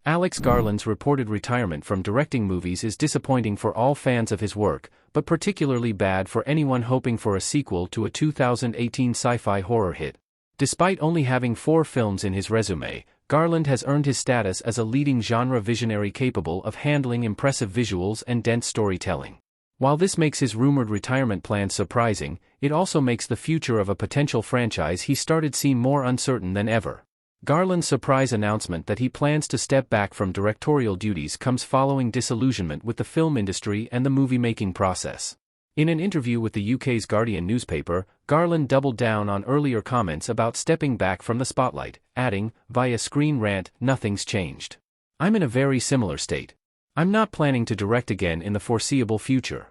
Alex Garland's reported retirement from directing movies is disappointing for all fans of his work, but particularly bad for anyone hoping for a sequel to a 2018 sci-fi horror hit. Despite only having 4 films in his resume, Garland has earned his status as a leading genre visionary capable of handling impressive visuals and dense storytelling. While this makes his rumored retirement plans surprising, it also makes the future of a potential franchise he started seem more uncertain than ever. Garland's surprise announcement that he plans to step back from directorial duties comes following disillusionment with the film industry and the movie-making process. In an interview with the UK's Guardian newspaper, Garland doubled down on earlier comments about stepping back from the spotlight, adding, via Screen Rant, "Nothing's changed. I'm in a very similar state. I'm not planning to direct again in the foreseeable future."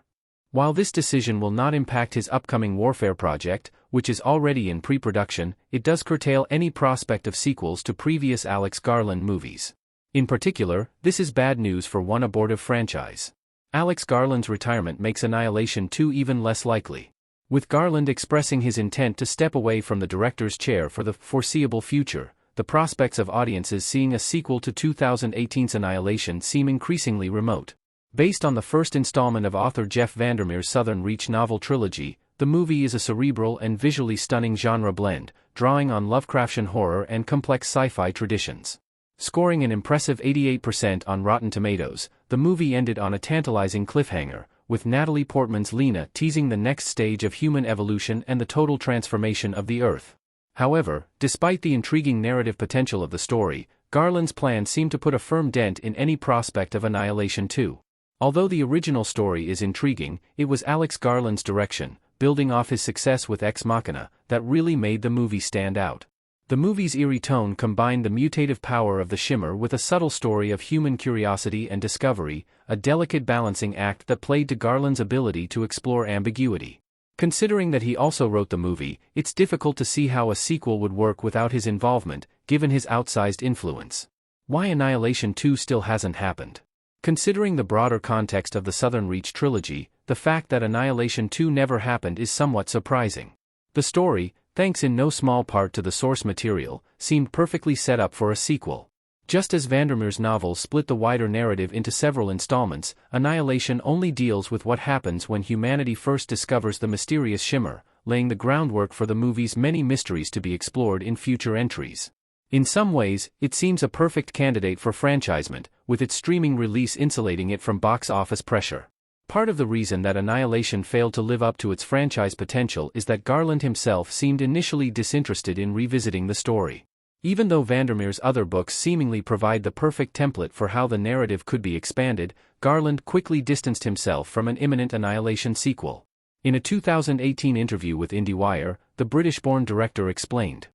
While this decision will not impact his upcoming Warfare project, which is already in pre-production, it does curtail any prospect of sequels to previous Alex Garland movies. In particular, this is bad news for one abortive franchise. Alex Garland's retirement makes Annihilation 2 even less likely. With Garland expressing his intent to step away from the director's chair for the foreseeable future, the prospects of audiences seeing a sequel to 2018's Annihilation seem increasingly remote. Based on the first installment of author Jeff Vandermeer's Southern Reach novel trilogy, the movie is a cerebral and visually stunning genre blend, drawing on Lovecraftian horror and complex sci-fi traditions. Scoring an impressive 88% on Rotten Tomatoes, the movie ended on a tantalizing cliffhanger, with Natalie Portman's Lena teasing the next stage of human evolution and the total transformation of the Earth. However, despite the intriguing narrative potential of the story, Garland's plans seem to put a firm dent in any prospect of Annihilation 2. Although the original story is intriguing, it was Alex Garland's direction, building off his success with Ex Machina, that really made the movie stand out. The movie's eerie tone combined the mutative power of the Shimmer with a subtle story of human curiosity and discovery, a delicate balancing act that played to Garland's ability to explore ambiguity. Considering that he also wrote the movie, it's difficult to see how a sequel would work without his involvement, given his outsized influence. Why Annihilation 2 still hasn't happened? Considering the broader context of the Southern Reach trilogy, the fact that Annihilation 2 never happened is somewhat surprising. The story, thanks in no small part to the source material, seemed perfectly set up for a sequel. Just as Vandermeer's novel split the wider narrative into several installments, Annihilation only deals with what happens when humanity first discovers the mysterious Shimmer, laying the groundwork for the movie's many mysteries to be explored in future entries. In some ways, it seems a perfect candidate for franchisement, with its streaming release insulating it from box office pressure. Part of the reason that Annihilation failed to live up to its franchise potential is that Garland himself seemed initially disinterested in revisiting the story. Even though Vandermeer's other books seemingly provide the perfect template for how the narrative could be expanded, Garland quickly distanced himself from an imminent Annihilation sequel. In a 2018 interview with IndieWire, the British-born director explained,